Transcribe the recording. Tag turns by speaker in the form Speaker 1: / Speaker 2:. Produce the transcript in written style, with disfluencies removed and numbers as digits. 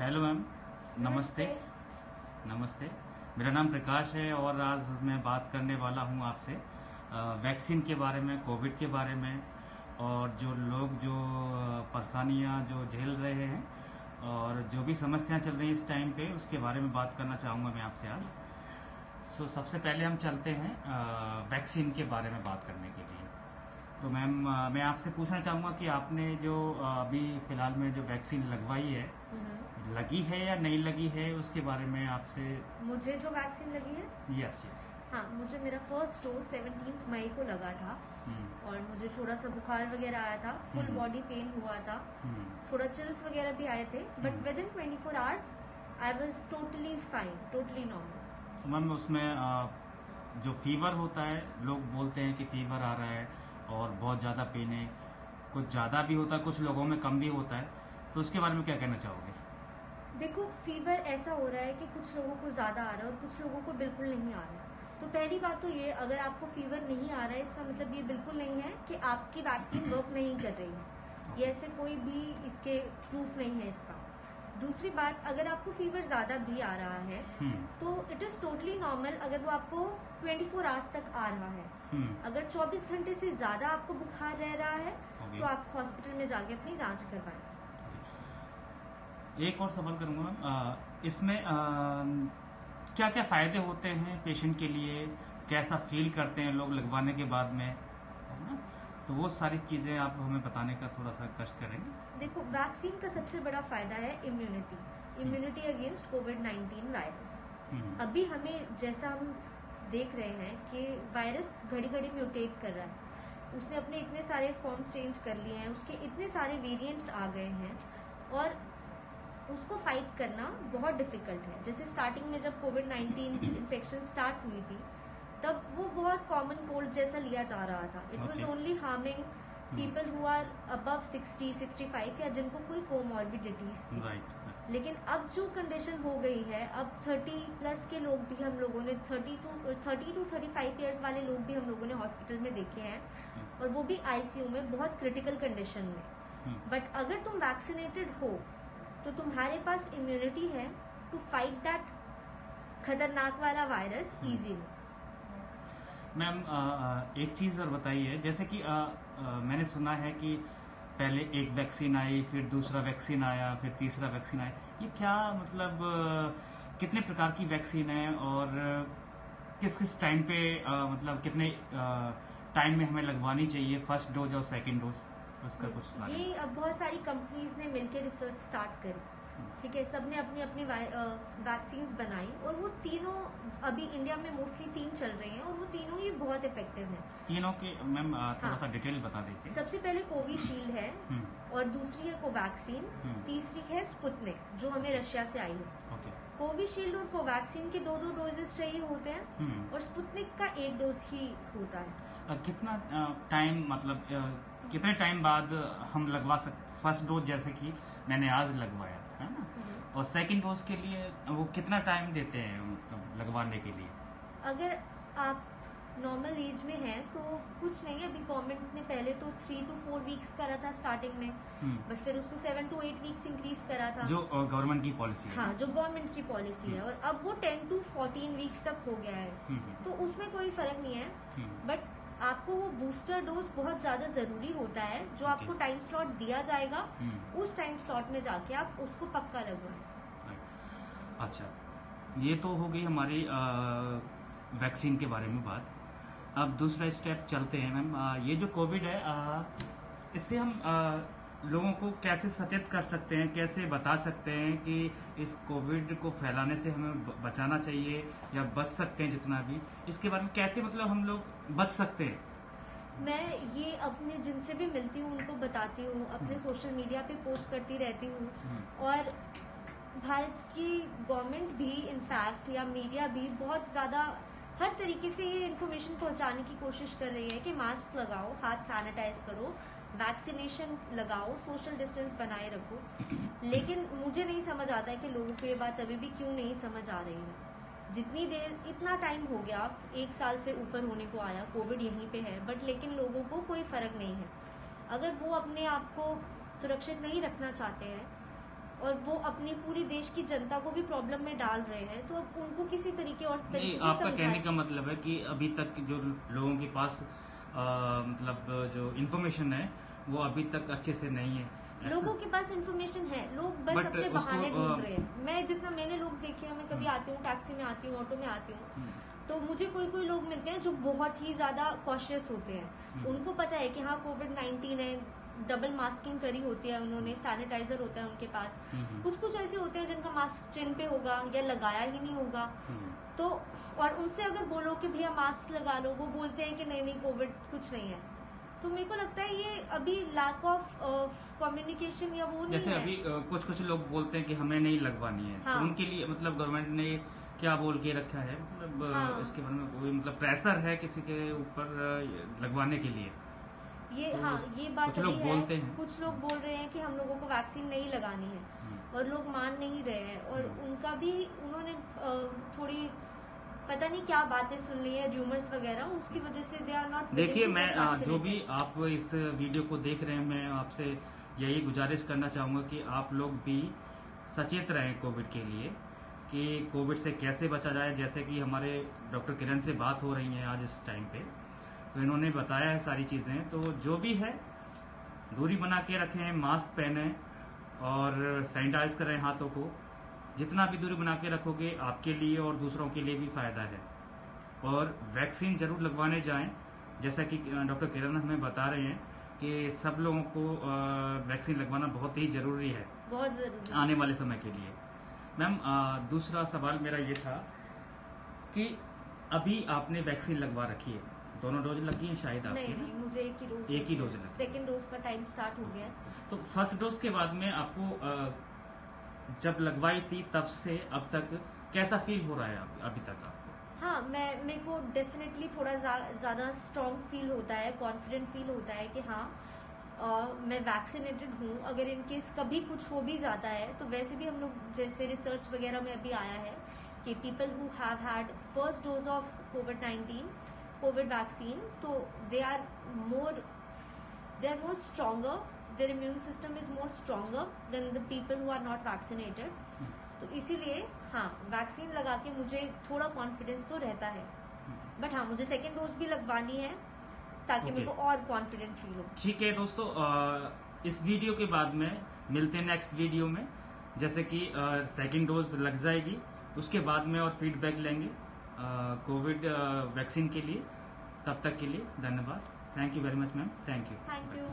Speaker 1: Hello ma'am. नमस्ते। नमस्ते। मेरा नाम प्रकाश है और आज मैं बात करने वाला हूं आपसे वैक्सीन के बारे में, कोविड के बारे में, और जो लोग जो परेशानियां जो झेल रहे हैं और जो भी समस्याएं चल रही हैं इस टाइम पे, उसके बारे में बात करना चाहूँगा मैं आपसे आज। सबसे पहले हम चलते हैं वैक्सीन के बारे में बात करने के लिए। तो मैम, मैं आपसे पूछना चाहूँगा कि आपने जो अभी फिलहाल में जो वैक्सीन लगवाई है, लगी है या नहीं लगी है, उसके बारे में आपसे।
Speaker 2: मुझे जो वैक्सीन लगी है,
Speaker 1: यस यस।
Speaker 2: हाँ, मुझे मेरा फर्स्ट डोज 17 मई को लगा था और मुझे थोड़ा सा बुखार वगैरह आया था, फुल बॉडी पेन हुआ था, थोड़ा चिल्स वगैरह भी आए थे, but with in 24 hours I was totally fine, totally normal.
Speaker 1: Ma'am, उसमें जो फीवर होता है, लोग बोलते हैं कि फीवर आ रहा है और बहुत ज़्यादा पेन है, कुछ ज़्यादा भी होता है, कुछ लोगों में कम भी होता है, तो उसके बारे में क्या कहना चाहोगे?
Speaker 2: देखो, फीवर ऐसा हो रहा है कि कुछ लोगों को ज्यादा आ रहा है और कुछ लोगों को बिल्कुल नहीं आ रहा है। तो पहली बात तो ये, अगर आपको फीवर नहीं आ रहा है, इसका मतलब ये बिल्कुल नहीं है कि आपकी वैक्सीन वर्क नहीं कर रही है। ये ऐसे कोई भी इसके प्रूफ नहीं है इसका। दूसरी बात, अगर आपको फीवर ज्यादा भी आ रहा है तो इट इज टोटली नॉर्मल अगर वो आपको 24 आवर्स तक आ रहा है। अगर 24 घंटे से ज्यादा आपको बुखार रह रहा है तो आप हॉस्पिटल में जाके अपनी जांच करवाएं।
Speaker 1: एक और सवाल करूंगा मैम, इसमें क्या क्या फायदे होते हैं पेशेंट के लिए, कैसा फील करते हैं लोग लगवाने के बाद में, है ना? तो वो सारी चीजें आप हमें बताने का थोड़ा सा कष्ट करेंगे।
Speaker 2: देखो, वैक्सीन का सबसे बड़ा फायदा है इम्यूनिटी अगेंस्ट कोविड-19 वायरस। अभी हमें, जैसा हम देख रहे हैं कि वायरस घड़ी घड़ी म्यूटेट कर रहा है, उसने अपने इतने सारे फॉर्म चेंज कर लिए हैं, उसके इतने सारे वेरिएंट्स आ गए हैं और उसको फाइट करना बहुत डिफिकल्ट है। जैसे स्टार्टिंग में जब कोविड-19 इन्फेक्शन स्टार्ट हुई थी, तब वो बहुत कॉमन कोल्ड जैसा लिया जा रहा था। It was only harming people who are above 60, 65 या जिनको कोई कोमॉर्बिडिटीज थी। लेकिन अब जो कंडीशन हो गई है, अब 30 प्लस के लोग भी हम लोगों ने, 30 टू 35 ईयर्स वाले लोग भी हम लोगों ने हॉस्पिटल में देखे हैं, और वो भी आईसीयू में, बहुत क्रिटिकल कंडीशन में। बट अगर तुम वैक्सीनेटेड हो तो तुम्हारे पास इम्यूनिटी है टू फाइट दैट खतरनाक वाला वायरस इजीली।
Speaker 1: मैम, एक चीज और बताइए, जैसे कि मैंने सुना है कि पहले एक वैक्सीन आई, फिर दूसरा वैक्सीन आया, फिर तीसरा वैक्सीन आया। ये क्या मतलब, कितने प्रकार की वैक्सीन है और किस किस टाइम पे, मतलब कितने टाइम में हमें लगवानी चाहिए, फर्स्ट डोज और सेकंड डोज, उसका कुछ?
Speaker 2: ये अब बहुत सारी कंपनीज ने मिलकर रिसर्च स्टार्ट करी, ठीक है, सबने अपनी अपनी वैक्सीन्स बनाई और वो तीनों अभी इंडिया में मोस्टली 3 चल रहे हैं और वो तीनों ही बहुत इफेक्टिव हैं।
Speaker 1: तीनों के मैम थोड़ा सा डिटेल बता दीजिए।
Speaker 2: सबसे पहले कोविशील्ड है और दूसरी है कोवैक्सीन, तीसरी है स्पुतनिक जो हमें रशिया से आई है। कोविशील्ड और कोवैक्सीन के 2-2 डोजेस चाहिए होते हैं और स्पुतनिक का 1 डोज ही होता है।
Speaker 1: कितना टाइम, मतलब कितने टाइम बाद हम लगवा सकते? फर्स्ट डोज जैसे कि मैंने आज लगवाया है ना, और सेकंड डोज के लिए वो कितना टाइम देते हैं लगवाने के लिए?
Speaker 2: अगर आप नॉर्मल एज में हैं तो कुछ नहीं है। अभी गवर्नमेंट ने पहले तो 3 to 4 वीक्स करा था स्टार्टिंग में, बट फिर उसको 7 to 8 वीक्स इंक्रीज करा था, जो
Speaker 1: गवर्नमेंट की पॉलिसी है।
Speaker 2: हाँ, जो गवर्नमेंट की पॉलिसी है, और अब वो 10 to 14 वीक्स तक हो गया है। तो उसमें कोई फर्क नहीं है, बट आपको वो बूस्टर डोज बहुत ज्यादा जरूरी होता है, जो आपको टाइम स्लॉट दिया जाएगा, उस टाइम स्लॉट में जाके आप उसको पक्का लगवाएं।
Speaker 1: अच्छा, ये तो हो गई हमारी वैक्सीन के बारे में बात। अब दूसरा स्टेप चलते हैं मैम। ये जो कोविड है, इससे हम लोगों को कैसे सचेत कर सकते हैं, कैसे बता सकते हैं कि इस कोविड को फैलाने से हमें बचाना चाहिए या बच सकते हैं जितना भी, इसके बारे में कैसे, मतलब हम लोग बच सकते हैं?
Speaker 2: मैं ये अपने जिनसे भी मिलती हूँ उनको बताती हूँ, अपने सोशल मीडिया पे पोस्ट करती रहती हूँ, और भारत की गवर्नमेंट भी, इनफैक्ट, या मीडिया भी बहुत ज्यादा हर तरीके से ये इन्फॉर्मेशन पहुंचाने की कोशिश कर रही है कि मास्क लगाओ, हाथ सैनिटाइज करो, वैक्सीनेशन लगाओ, सोशल डिस्टेंस बनाए रखो। लेकिन मुझे नहीं समझ आता है कि लोगों को ये बात अभी भी क्यों नहीं समझ आ रही है। जितनी देर, इतना टाइम हो गया, 1 साल से ऊपर होने को आया, कोविड यहीं पे है, बट लेकिन लोगों को कोई फर्क नहीं है। अगर वो अपने आप को सुरक्षित नहीं रखना चाहते हैं और वो अपनी पूरी देश की जनता को भी प्रॉब्लम में डाल रहे हैं, तो अब उनको किसी तरीके और तरीके से
Speaker 1: आपका कहने का मतलब है कि अभी तक जो लोगों के पास मतलब जो इन्फॉर्मेशन है वो अभी तक अच्छे से नहीं है।
Speaker 2: लोगों के पास इन्फॉर्मेशन है, लोग बस अपने बहाने ढूंढ रहे हैं। मैंने लोग देखे हैं, मैं कभी आती हूँ, टैक्सी में आती हूँ, ऑटो में आती हूँ, तो मुझे कोई लोग मिलते हैं जो बहुत ही ज्यादा कॉशियस होते हैं। उनको पता है कि हाँ कोविड-19 है, डबल मास्किंग करी होती है उन्होंने, सैनिटाइजर होता है उनके पास। कुछ ऐसे होते हैं जिनका मास्क चिन पे होगा या लगाया ही नहीं होगा, तो और उनसे अगर बोलो कि भैया मास्क लगा लो, वो बोलते हैं कि नहीं कोविड कुछ नहीं है। तो मेरे को लगता है ये अभी लैक ऑफ कम्युनिकेशन या वो नहीं
Speaker 1: जैसे
Speaker 2: है।
Speaker 1: अभी कुछ लोग बोलते हैं कि हमें नहीं लगवानी है,
Speaker 2: हाँ।
Speaker 1: तो उनके लिए मतलब गवर्नमेंट ने क्या बोल के रखा है, मतलब
Speaker 2: हाँ।
Speaker 1: इसके बारे में कोई मतलब प्रेशर है किसी के ऊपर लगवाने के लिए?
Speaker 2: ये
Speaker 1: तो
Speaker 2: हाँ, ये बात
Speaker 1: कुछ लोग बोलते हैं,
Speaker 2: कुछ लोग बोल रहे हैं कि हम लोगों को वैक्सीन नहीं लगानी है, और लोग मान नहीं रहे हैं। और उनका भी उन्होंने थोड़ी पता नहीं क्या बातें सुन ली है, र्यूमर्स वगैरह, उसकी वजह से दे आर नॉट।
Speaker 1: देखिए, मैं जो भी आप इस वीडियो को देख रहे हैं, मैं आपसे यही गुजारिश करना चाहूंगा कि आप लोग भी सचेत रहें कोविड के लिए, कि कोविड से कैसे बचा जाए। जैसे कि हमारे डॉक्टर किरण से बात हो रही है आज इस टाइम पे, तो इन्होंने बताया है सारी चीजें। तो जो भी है, दूरी बना के रखें, मास्क पहने और सैनिटाइज करें हाथों को। जितना भी दूरी बना के रखोगे आपके लिए और दूसरों के लिए भी फायदा है। और वैक्सीन जरूर लगवाने जाएं, जैसा कि डॉक्टर किरण हमें बता रहे हैं कि सब लोगों को वैक्सीन लगवाना बहुत ही जरूरी है,
Speaker 2: बहुत जरूरी
Speaker 1: आने वाले समय के लिए। मैम, दूसरा सवाल मेरा ये था कि अभी आपने वैक्सीन लगवा रखी है, दोनों डोज लगी है शायद आपकी?
Speaker 2: नहीं, मुझे एक ही डोज
Speaker 1: लगी।
Speaker 2: सेकेंड डोज का टाइम स्टार्ट हो गया है।
Speaker 1: तो फर्स्ट डोज के बाद में आपको जब लगवाई थी तब से अब तक कैसा फील हो रहा है अभी तक आपको?
Speaker 2: हाँ, मेरे को डेफिनेटली थोड़ा ज्यादा स्ट्रॉन्ग फील होता है, कॉन्फिडेंट फील होता है कि हाँ मैं वैक्सीनेटेड हूँ। अगर इन केस कभी कुछ हो भी जाता है, तो वैसे भी हम लोग जैसे रिसर्च वगैरह में अभी आया है कि people who have had first dose of COVID vaccine, तो they are more stronger, their immune system is more stronger than the people who are not vaccinated. तो इसीलिए हाँ, वैक्सीन लगा के मुझे थोड़ा कॉन्फिडेंस तो रहता है, बट हाँ मुझे सेकेंड डोज भी लगवानी है ताकि मेरे को और कॉन्फिडेंट फील हो।
Speaker 1: ठीक है दोस्तों, इस वीडियो के बाद में मिलते हैं नेक्स्ट वीडियो में, जैसे कि सेकेंड डोज लग जाएगी, उसके बाद में और फीडबैक लेंगे कोविड वैक्सीन के लिए। तब तक के लिए धन्यवाद। Thank you very much ma'am. Thank you.